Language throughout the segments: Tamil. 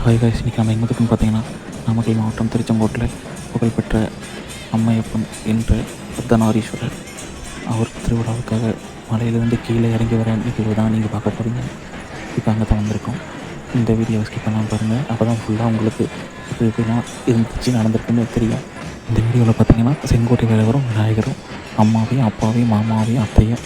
ஹாய் காய்ஸ், இன்றைக்கி நம்ம எங்கே இருக்குன்னு பார்த்தீங்கன்னா நாமக்கல் மாவட்டம் திருச்செங்கோட்டில் புகழ்பெற்ற அம்மையப்பன் என்ற அர்த்தநாரீஸ்வரர் அவர் திருவிழாவுக்காக மலையிலிருந்து கீழே இறங்கி வர நிகழ்வு தான் நீங்கள் பார்க்க போகிறீங்க. இப்போ அங்கே தான் வந்திருக்கோம். இந்த வீடியோவை ஸ்கிப் பண்ணாமல் பாருங்கள். அப்போ தான் ஃபுல்லாக உங்களுக்கு இப்படிலாம் இருந்துச்சு நடந்திருக்குன்னு தெரியும். இந்த வீடியோவில் பார்த்தீங்கன்னா செங்கோட்டை வேலவரும் விநாயகரும் அம்மாவையும் அப்பாவையும் மாமாவையும் அத்தையும்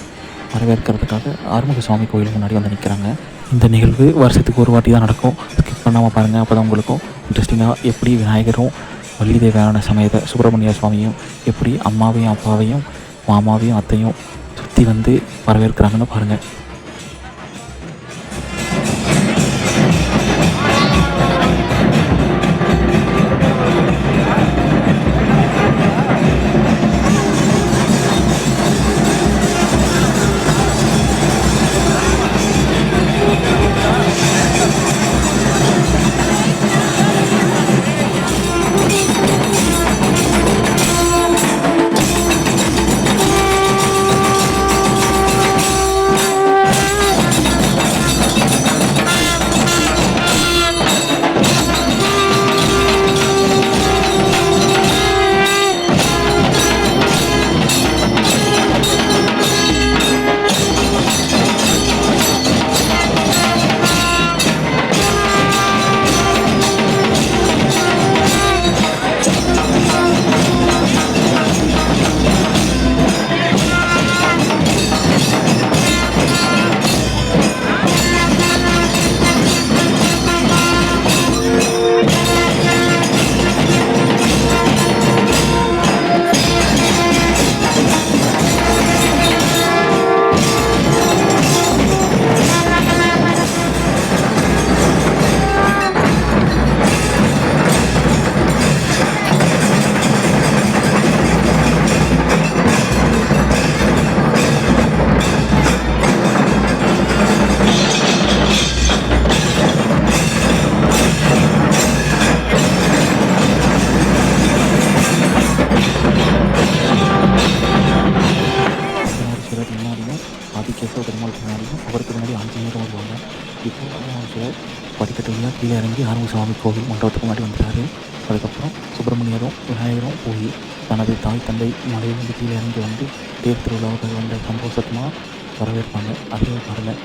வரவேற்கிறதுக்காக ஆறுமுக சுவாமி கோயில் முன்னாடி வந்து நிற்கிறாங்க. இந்த நிகழ்வு வருஷத்துக்கு ஒரு வாட்டி தான் நடக்கும். ஸ்கிப் பண்ணாமல் பாருங்கள். அப்போ தான் உங்களுக்கும் இன்ட்ரெஸ்டிங்காக எப்படி விநாயகரும் வள்ளி தேவியான சமேத சுப்பிரமணிய சுவாமியும் எப்படி அம்மாவையும் அப்பாவையும் மாமாவையும் அத்தையும் சுற்றி வந்து வரவேற்கிறாங்கன்னு பாருங்கள். ஆதிகேசவ பெருமாள் பின்னாடியும் அவருக்கு முன்னாடி ஆஞ்சநேயரும் வருவாங்க. இப்போ சிலர் படிக்கட்டு வழியாக கீழே இறங்கி ஆறுமுக சுவாமி கோவில் மண்டபத்துக்கு முன்னாடி வந்துட்டாரு. அதுக்கப்புறம் சுப்பிரமணியரும் விநாயகரும் போய் தனது தாய் தந்தை மலையிலிருந்து கீழே இறங்கி வந்து தேர் திருவிழாவுக்கு வந்த சந்தோஷமாக வரவேற்பாங்க. அதே பாருங்கள்.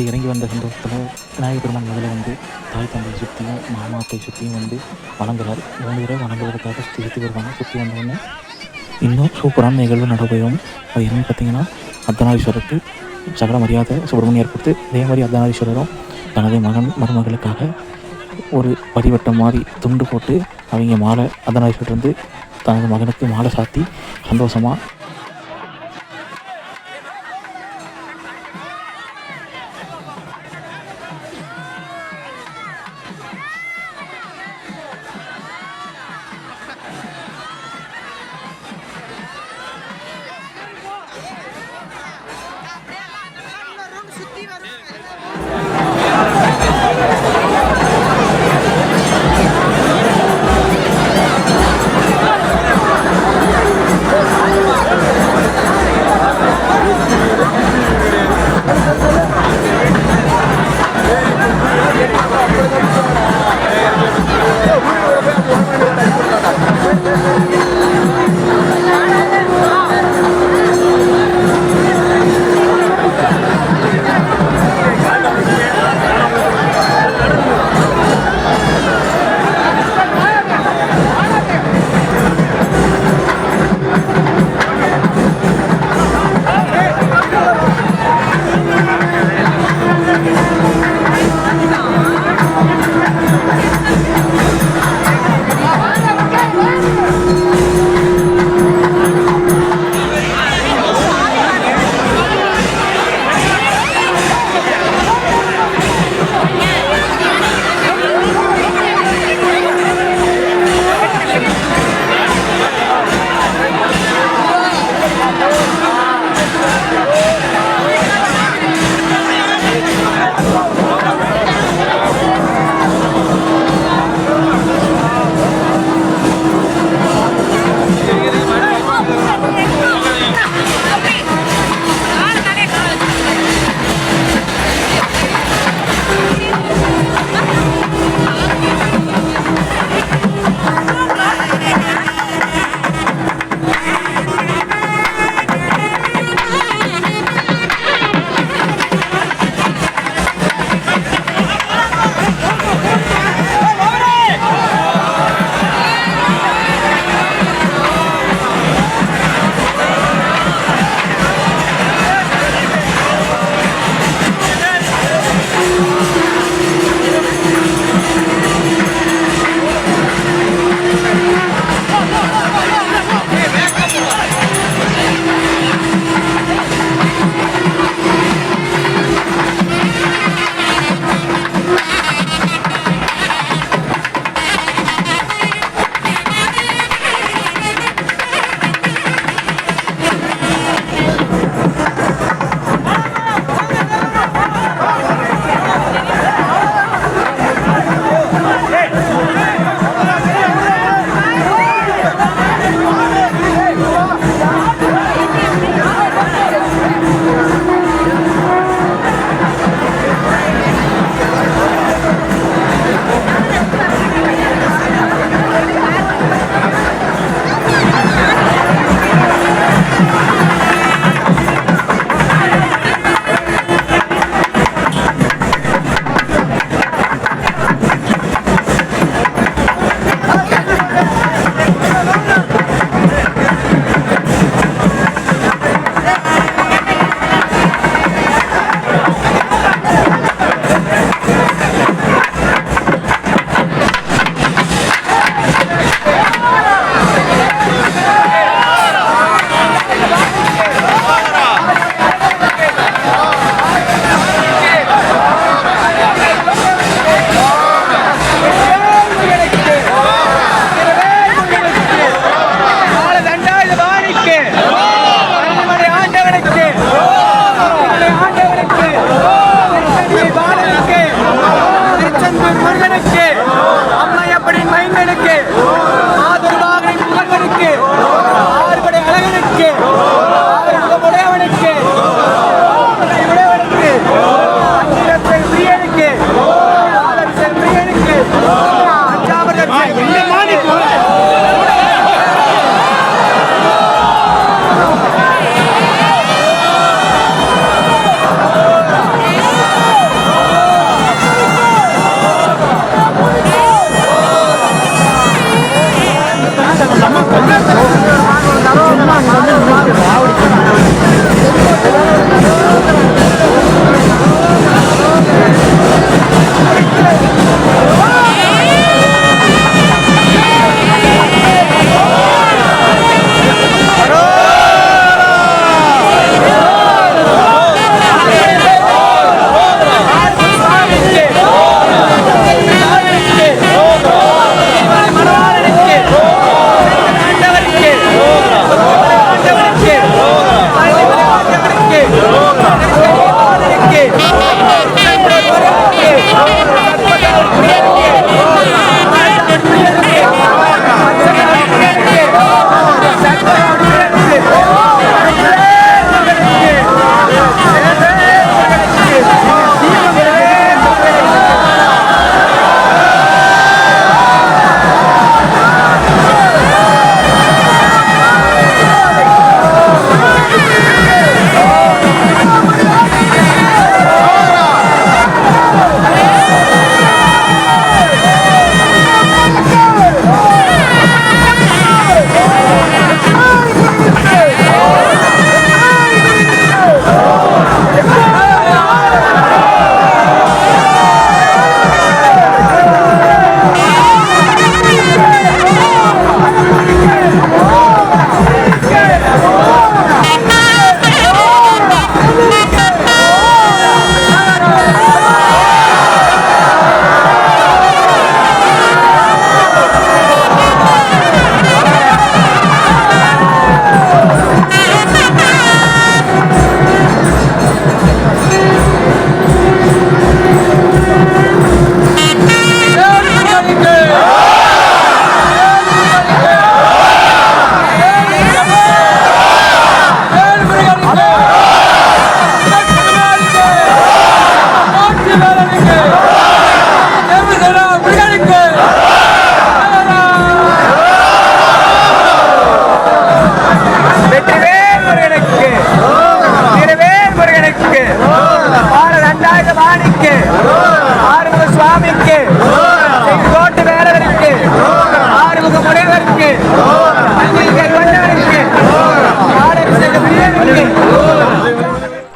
அப்படி இறங்கி வந்த சந்தோஷத்தில் விநாயகர் பெருமான் முதல்ல வந்து தாய் தந்தை சுற்றியும் மாமாத்தை சுற்றியும் வந்து வணங்குறார். 3 தடவை வணங்குறதுக்காக சுற்றி வருவாங்க. சுற்றி வந்தோடனே இன்னும் சூப்பரான நிகழ்வு நடைபெறும். அது என்னென்னு பார்த்தீங்கன்னா, அர்த்தநாரீஸ்வரருக்கு சகல மரியாதை சுப்பிரமணியர் கொடுத்து, அதே மாதிரி அர்த்தநாரீஸ்வரரும் தனது மருமகளுக்காக ஒரு பரிவட்டம் மாதிரி துண்டு போட்டு அவங்க மாலை அர்த்தநாரீஸ்வரர் வந்து தனது மகனுக்கு மாலை சாத்தி சந்தோஷமாக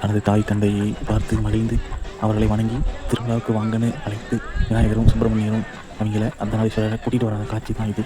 தனது தாய் தந்தையை பார்த்து மகிழ்ந்து அவர்களை வணங்கி திருவிழாவுக்கு வாங்கன்னு அழைத்து விநாயகரும் சுப்பிரமணியரும் அவங்கள அர்த்தநாரீஸ்வரரை கூட்டிகிட்டு வராத காட்சி தான் இது.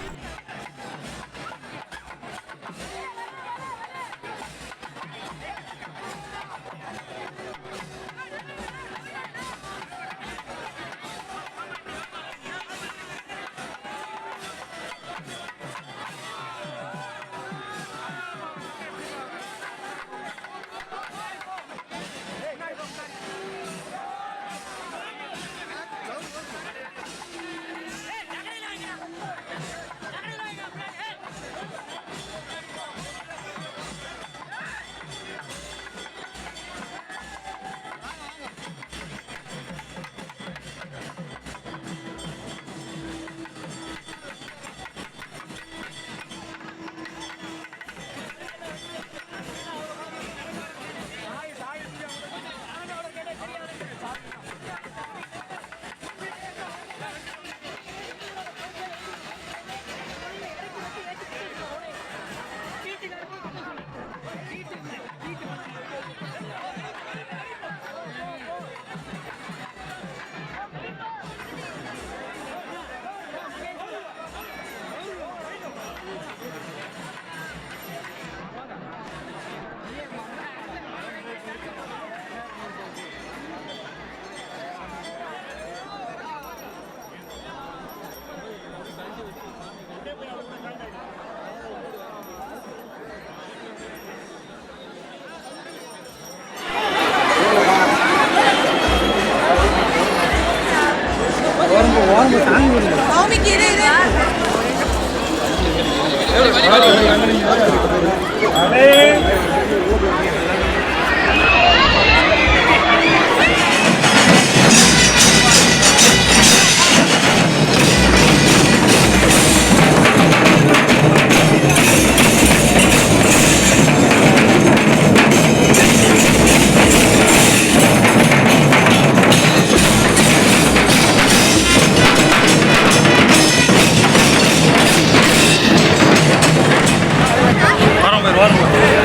வரும்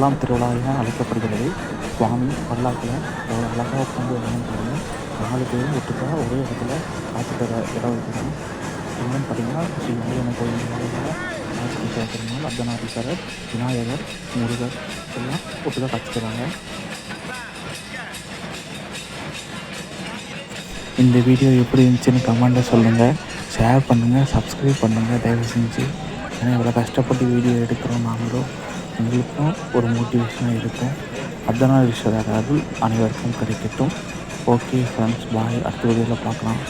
4ஆம் திருவிழா என அழைக்கப்படுகிறது. சுவாமி பல்லாக்கில் ஒரு அழகாக உட்காந்து வரணும் பாருங்கள். 4 பேரும் ஒட்டுக்கா ஒரே இடத்துல காட்சி தர இடம் வைக்கிறாங்க. என்னன்னு பார்த்தீங்கன்னா ஸ்ரீ மலையம்மன் கோயில் மலையில் காட்சி கேட்குறதுனால அர்த்தநாரீஸ்வரர், விநாயகர், முருகர் எல்லாம் ஒட்டுக்கா காட்சி தராங்க. இந்த வீடியோ எப்படி இருந்துச்சுன்னு கமெண்ட்டில் சொல்லுங்கள். ஷேர் பண்ணுங்கள், சப்ஸ்கிரைப் பண்ணுங்கள் தயவு செஞ்சு. ஏன்னா இவ்வளோ கஷ்டப்பட்டு வீடியோ எடுக்கிறோம் நாங்களும். உங்களுக்கும் ஒரு மோட்டிவேஷனாக இருக்கும். அர்த்தநாரீஸ்வரர் அருள் அனைவருக்கும் கிடைக்கட்டும். ஓகே ஃப்ரெண்ட்ஸ், பாய். அடுத்த வீடியோவில் பார்க்கலாம்.